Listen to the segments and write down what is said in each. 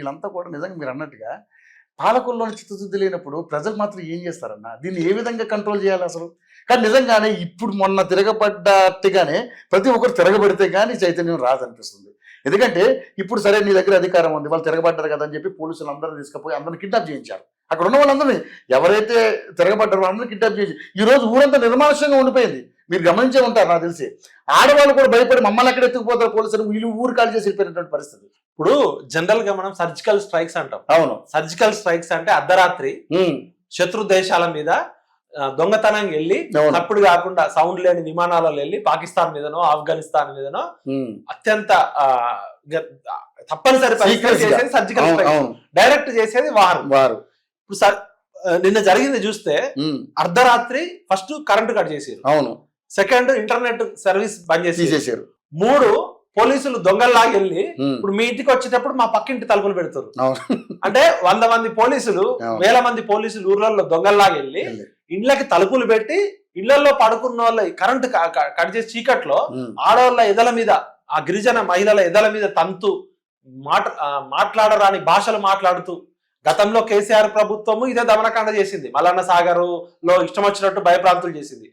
వీళ్ళంతా కూడా నిజంగా మీరు అన్నట్టుగా పాలకుల్లోని చిత్తశుద్ధి లేనప్పుడు ప్రజలు మాత్రం ఏం చేస్తారన్న? దీన్ని ఏ విధంగా కంట్రోల్ చేయాలి అసలు? కానీ నిజంగానే ఇప్పుడు మొన్న తిరగబడ్డట్టుగానే ప్రతి ఒక్కరు తిరగబడితే కానీ చైతన్యం రాదనిపిస్తుంది. ఎందుకంటే ఇప్పుడు సరే నీ దగ్గర అధికారం ఉంది, వాళ్ళు తిరగబడ్డారు కదా అని చెప్పి పోలీసులు అందరూ తీసుకుపోయి అందరిని కిడ్నాప్ చేయించారు. అక్కడ ఉన్న వాళ్ళందరినీ ఎవరైతే తిరగబడ్డారో వాళ్ళందరినీ కిడ్నాప్ చేయించి ఈ రోజు ఊరంతా నిర్మానుష్యంగా ఉండిపోయింది. మీరు గమనించే ఉంటారు నాకు తెలిసి. ఆడవాళ్ళు కూడా భయపడి మమ్మల్ని ఎక్కడ ఎత్తుకుపోతారు పోలీసులు, వీళ్ళు ఊరు కాల్ చేసి వెళ్ళిపోయినటువంటి పరిస్థితి. ఇప్పుడు జనరల్ గా మనం సర్జికల్ స్ట్రైక్స్ అంటాం. అవును, సర్జికల్ స్ట్రైక్స్ అంటే అర్ధరాత్రి శత్రు దేశాల మీద దొంగతనంగా వెళ్ళి తప్పుడు కాకుండా సౌండ్ లేని విమానాలలో వెళ్ళి పాకిస్తాన్ మీదనో ఆఫ్ఘనిస్తాన్ మీదనో అత్యంత తప్పనిసరి చేసేది సర్జికల్ స్ట్రైక్, డైరెక్ట్ చేసేది వారు. ఇప్పుడు నిన్న జరిగింది చూస్తే అర్ధరాత్రి ఫస్ట్ కరెంటు కట్ చేసారు, అవును, సెకండ్ ఇంటర్నెట్ సర్వీస్ బంద్ చేసేసారు, 3 పోలీసులు దొంగల్లాగా వెళ్ళి ఇప్పుడు మీ ఇంటికి వచ్చేటప్పుడు మా పక్కింటి తలుపులు పెడతారు. అంటే 100 మంది పోలీసులు 1000 మంది పోలీసులు ఊర్లలో దొంగల్లాగా వెళ్ళి ఇళ్ళకి తలుపులు పెట్టి ఇళ్లలో పడుకున్న వాళ్ళ కరెంటు కట్ చేసి చీకట్లో ఆడవాళ్ళ ఎదల మీద, ఆ గిరిజన మహిళల ఎదల మీద తంతు మాట్లాడరాని భాషలు మాట్లాడుతూ, గతంలో కేసీఆర్ ప్రభుత్వము ఇదే దమనకాండ చేసింది, మల్లన్న సాగర్ లో ఇష్టం వచ్చినట్టు భయప్రాంతులు చేసింది.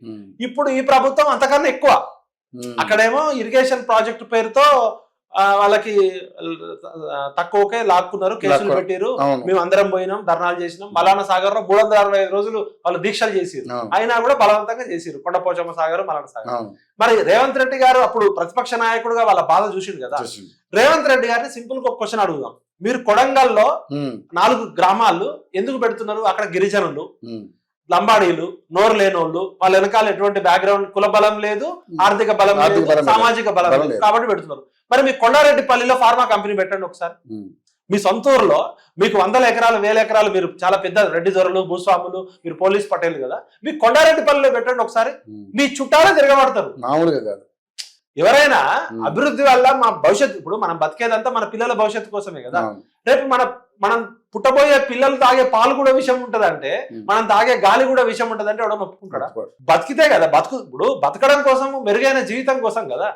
ఇప్పుడు ఈ ప్రభుత్వం అంతకన్నా ఎక్కువ. అక్కడేమో ఇరిగేషన్ ప్రాజెక్టు పేరుతో వాళ్ళకి తక్కువకే లాక్కున్నారు, కేసులు పెట్టారు, మేము అందరం పోయినాం, ధర్నాలు చేసినాం. మల్లన్న సాగర్ లో 365 రోజులు వాళ్ళు దీక్షలు చేసిరు, అయినా కూడా బలవంతంగా చేసిరు కొండపోచమ్మ సాగర్, మల్లన్న సాగర్. మరి రేవంత్ రెడ్డి గారు అప్పుడు ప్రతిపక్ష నాయకుడుగా వాళ్ళ బాధ చూసిండు కదా. రేవంత్ రెడ్డి గారిని సింపుల్ గా ఒక క్వశ్చన్ అడుగుదాం. మీరు కొడంగల్లో 4 గ్రామాలు ఎందుకు పెడుతున్నారు? అక్కడ గిరిజనులు, లంబాడీలు, నోరు లేనోళ్ళు, వాళ్ళ వెనకాల ఎటువంటి బ్యాక్గ్రౌండ్, కుల బలం లేదు, ఆర్థిక బలం లేదు, సామాజిక బలం లేదు, కాబట్టి పెడుతున్నారు. మరి మీ కొండారెడ్డిపల్లిలో ఫార్మా కంపెనీ పెట్టండి ఒకసారి. మీ సొంత ఊర్లో మీకు 100 ఎకరాలు 1000 ఎకరాలు, మీరు చాలా పెద్ద రెడ్డి దొరలు, భూస్వాములు, మీరు పోలీస్ పటేల్ కదా, మీ కొండారెడ్డిపల్లిలో పెట్టండి ఒకసారి. మీ చుట్టాలే తిరగబడతారు. మామూలుగా కాదు. ఎవరైనా అభివృద్ధి వల్ల మా భవిష్యత్తు, ఇప్పుడు మనం బతికేదంతా మన పిల్లల భవిష్యత్తు కోసమే కదా. రేపు మనం పుట్టబోయే పిల్లలు తాగే పాలు కూడా విషయం ఉంటదంటే, మనం తాగే గాలి కూడా విషయం ఉంటదంటే ఎవడో ఒప్పుకుంటాడా? బతికితే కదా ఇప్పుడు బతకడం కోసం, మెరుగైన జీవితం కోసం కదా.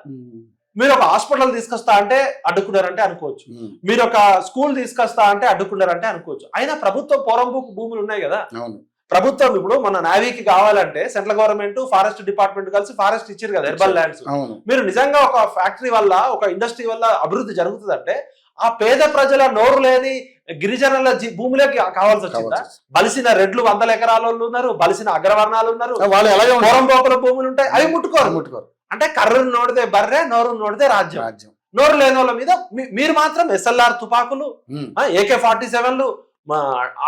మీరు ఒక హాస్పిటల్ తీసుకొస్తా అంటే అడ్డుకున్నారంటే అనుకోవచ్చు, మీరు ఒక స్కూల్ తీసుకొస్తా అంటే అడ్డుకున్నారంటే అనుకోవచ్చు. అయినా ప్రభుత్వం పోరంబోకు భూములు ఉన్నాయి కదా. ప్రభుత్వం ఇప్పుడు మన నావీకి కావాలంటే సెంట్రల్ గవర్నమెంట్, ఫారెస్ట్ డిపార్ట్మెంట్ కలిసి ఫారెస్ట్ ఇచ్చారు కదా, హెర్బల్ ల్యాండ్స్. మీరు నిజంగా ఒక ఫ్యాక్టరీ వల్ల, ఒక ఇండస్ట్రీ వల్ల అభివృద్ధి జరుగుతుందంటే ఆ పేద ప్రజల నోరు లేని గిరిజనుల భూములకి కావాల్సి వచ్చిందా? బలిసిన రెడ్లు 100 ఎకరాల ఉన్నారు, బలిసిన అగ్రవర్ణాలు ఉన్నారు, పోరంబోకుల భూములు ఉంటాయి, అవి ముట్టుకోరు. అంటే కర్రను నోడితే బర్రె, నోరు నోడితే రాజ్యం. నోరు లేని వాళ్ళ మీద మీరు మాత్రం SLR తుపాకులు, AK-47లు,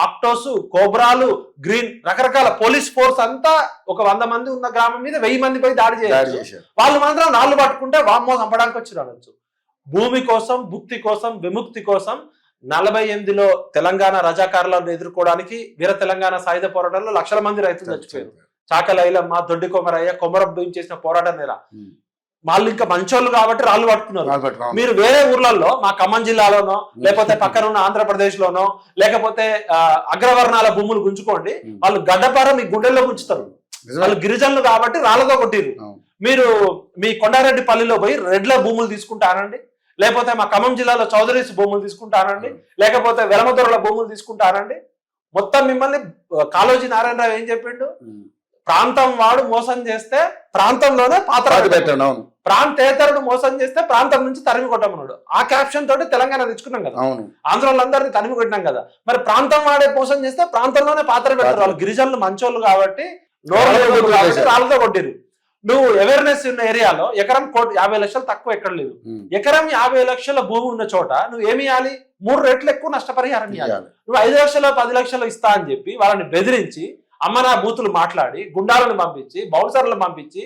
ఆక్టోస్, కోబ్రాలు, గ్రీన్, రకరకాల పోలీస్ ఫోర్స్ అంతా ఒక 100 మంది ఉన్న గ్రామం మీద 1000 మంది పోయి దాడి చేశారు. వాళ్ళు మాత్రం నాళ్ళు పట్టుకుంటే వామ్మో చంపడానికి వచ్చి రావచ్చు. భూమి కోసం, భుక్తి కోసం, విముక్తి కోసం 48లో తెలంగాణ రజాకారులను ఎదుర్కోవడానికి వీర తెలంగాణ సాయుధ పోరాటంలో లక్షల మంది రైతులు చచ్చిపోయారు. చాకలైలమ్మ, దొడ్డి కొమరయ్య, కొమరబ్బు చేసిన పోరాటం నేర. వాళ్ళు ఇంకా మంచోళ్ళు కాబట్టి రాళ్ళు పట్టుకున్నారు. మీరు వేరే ఊర్లలో, మా ఖమ్మం జిల్లాలోనో, లేకపోతే పక్కనున్న ఆంధ్రప్రదేశ్ లోనో, లేకపోతే అగ్రవర్ణాల భూములు గుంజుకోండి, వాళ్ళు గడ్డపార మీ గుండెల్లో గుంచుతారు. వాళ్ళు గిరిజనులు కాబట్టి రాళ్లతో కొట్టిరు. మీరు మీ కొండారెడ్డిపల్లిలో పోయి రెడ్ల భూములు తీసుకుంటారండి, లేకపోతే మా ఖమ్మం జిల్లాలో చౌదరీస్ భూములు తీసుకుంటానండి, లేకపోతే వెలమదొరల భూములు తీసుకుంటానండి. మొత్తం మిమ్మల్ని కాళోజీ నారాయణరావు ఏం చెప్పిండు? ప్రాంతం వాడు మోసం చేస్తే ప్రాంతంలోనే పాత్ర పెట్టాడు, ప్రాంతేతరుడు మోసం చేస్తే ప్రాంతం నుంచి తరిమి కొట్టమన్నాడు. ఆ క్యాప్షన్ తోటి తెలంగాణ తెచ్చుకున్నాం కదా, ఆంధ్రులందరినీ తరిమి కొట్టినాం కదా. మరి ప్రాంతం వాడే మోసం చేస్తే ప్రాంతంలోనే పాత్ర పెట్టారు. వాళ్ళు గిరిజనులు మంచోళ్ళు కాబట్టి రాళ్ళతో కొట్టిరు. నువ్వు అవేర్నెస్ ఉన్న ఏరియాలో ఎకరం 50 లక్షలు తక్కువ ఎక్కడ లేదు. ఎకరం 50 లక్షల భూమి ఉన్న చోట నువ్వు ఏమి ఇవ్వాలి? 3 రెట్లు ఎక్కువ నష్టపరిహారం ఇవ్వాలి. నువ్వు 5 లక్షలు 10 లక్షలు ఇస్తా అని చెప్పి వాళ్ళని బెదిరించి అమ్మనా బూతులు మాట్లాడి, గుండాలను పంపించి, బౌన్సర్లను పంపించి,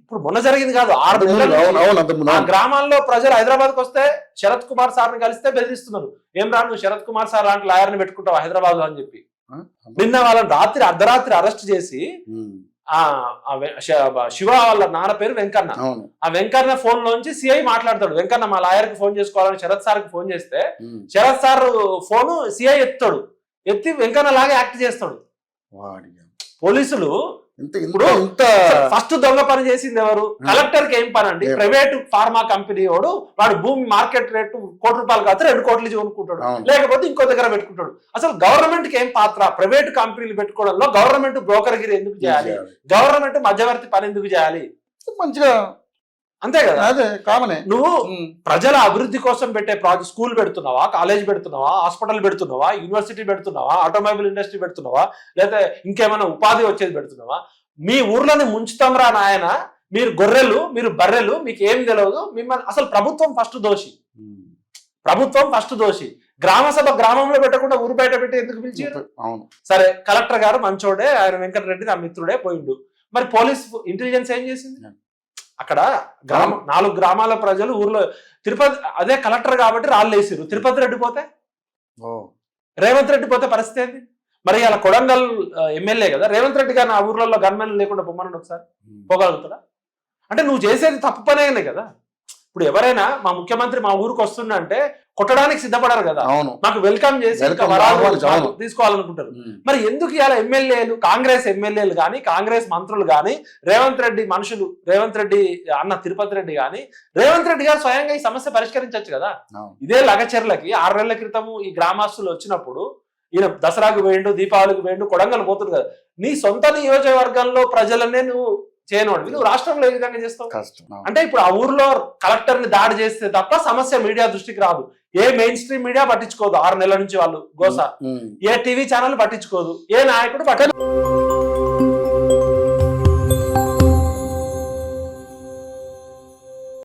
ఇప్పుడు మొన్న జరిగింది కాదు, 6 నెలలు ఆ గ్రామాల్లో ప్రజలు హైదరాబాద్కి వస్తే శరత్ కుమార్ సార్ని కలిస్తే బెదిరిస్తున్నారు. ఏం రా నువ్వు శరత్ కుమార్ సార్ లాంటి లాయర్ని పెట్టుకుంటావు హైదరాబాద్ లో అని చెప్పి. నిన్న వాళ్ళని అర్ధరాత్రి అరెస్ట్ చేసి, శివ వాళ్ళ నాన్న పేరు వెంకన్న, ఆ వెంకన్న ఫోన్ లోంచి సిఐ మాట్లాడతాడు. వెంకన్న మా లాయర్ కి ఫోన్ చేసుకోవాలని శరత్ సార్ కి ఫోన్ చేస్తే శరత్ సార్ ఫోను సిఐ ఎత్తాడు, ఎత్తి వెంకన్న లాగా యాక్ట్ చేస్తాడు. పోలీసులు ఇంత ఫస్ట్ దొంగ పని చేసింది ఎవరు? కలెక్టర్ కి ఏం పని అండి? ప్రైవేట్ ఫార్మా కంపెనీ వాడు భూమి మార్కెట్ రేటు ₹1 కాదు 2 కోట్లు కొనుక్కుంటాడు, లేకపోతే ఇంకో దగ్గర పెట్టుకుంటాడు. అసలు గవర్నమెంట్ కి ఏం పాత్ర? ప్రైవేట్ కంపెనీలు పెట్టుకోవడంలో గవర్నమెంట్ బ్రోకర్గిరి ఎందుకు చేయాలి? గవర్నమెంట్ మధ్యవర్తి పని ఎందుకు చేయాలి? మంచిగా అంతే కదా. అదే కామనే. నువ్వు ప్రజల అభివృద్ధి కోసం పెట్టే ప్రాజెక్ట్, స్కూల్ పెడుతున్నావా, కాలేజ్ పెడుతున్నావా, హాస్పిటల్ పెడుతున్నావా, యూనివర్సిటీ పెడుతున్నావా, ఆటోమొబైల్ ఇండస్ట్రీ పెడుతున్నావా, లేదా ఇంకేమైనా ఉపాధి వచ్చేది పెడుతున్నావా? మీ ఊర్లని ముంచుతాంరా నాయన, మీరు గొర్రెలు, మీరు బర్రెలు, మీకు ఏం తెలియదు. మిమ్మల్ని అసలు ప్రభుత్వం ఫస్ట్ దోషి. ప్రభుత్వం ఫస్ట్ దోషి. గ్రామ సభ గ్రామంలో పెట్టకుండా ఊరు బయట పెట్టి ఎందుకు పిలిచారు? సరే, కలెక్టర్ గారు మంచోడే, ఆయన వెంకటరెడ్డి నా మిత్రుడే పోయిండు. మరి పోలీస్ ఇంటెలిజెన్స్ ఏం చేసింది? అక్కడ 4 గ్రామాల ప్రజలు ఊర్లో తిరుపతి, అదే కలెక్టర్ కాబట్టి రాళ్ళు వేసిరు. తిరుపతి రెడ్డి పోతే, రేవంత్ రెడ్డి పోతే పరిస్థితి ఏంటి? మరి అలా కొడంగల్ ఎమ్మెల్యే కదా రేవంత్ రెడ్డి గారు, ఆ ఊర్లలో గన్మెన్ లేకుండా పొమ్మనండి ఒకసారి, పోగలుగుతాడా? అంటే నువ్వు చేసేది తప్పు పనే కదా. ఇప్పుడు ఎవరైనా మా ముఖ్యమంత్రి మా ఊరికి వస్తున్నా అంటే కొట్టడానికి సిద్ధపడారు కదా, మాకు వెల్కమ్ చేసి తీసుకోవాలనుకుంటారు. మరి ఎందుకు ఇలా ఎమ్మెల్యేలు, కాంగ్రెస్ ఎమ్మెల్యేలు కానీ, కాంగ్రెస్ మంత్రులు కానీ, రేవంత్ రెడ్డి మనుషులు, రేవంత్ రెడ్డి అన్న తిరుపతి రెడ్డి కానీ, రేవంత్ రెడ్డి గారు స్వయంగా ఈ సమస్య పరిష్కరించవచ్చు కదా. ఇదే లగచెర్లకి 6 నెలల క్రితం ఈ గ్రామస్తులు వచ్చినప్పుడు ఈయన దసరాకు వేయండు, దీపావళికి వేయండు, కొడంగల్ పోతుంది కదా. నీ సొంత నియోజకవర్గంలో ప్రజలనే నువ్వు చేయనోడివి, నువ్వు రాష్ట్రంలో ఏ విధంగా చేస్తావు? అంటే ఇప్పుడు ఆ ఊర్లో కలెక్టర్ ని దాడి చేస్తే తప్ప సమస్య మీడియా దృష్టికి రాదు. ఏ మెయిన్ స్ట్రీమ్ మీడియా పట్టించుకోదు 6 నెలల నుంచి వాళ్ళు గోస, ఏ టీవీ ఛానల్ పట్టించుకోదు, ఏ నాయకుడు పట్టించుకోదు.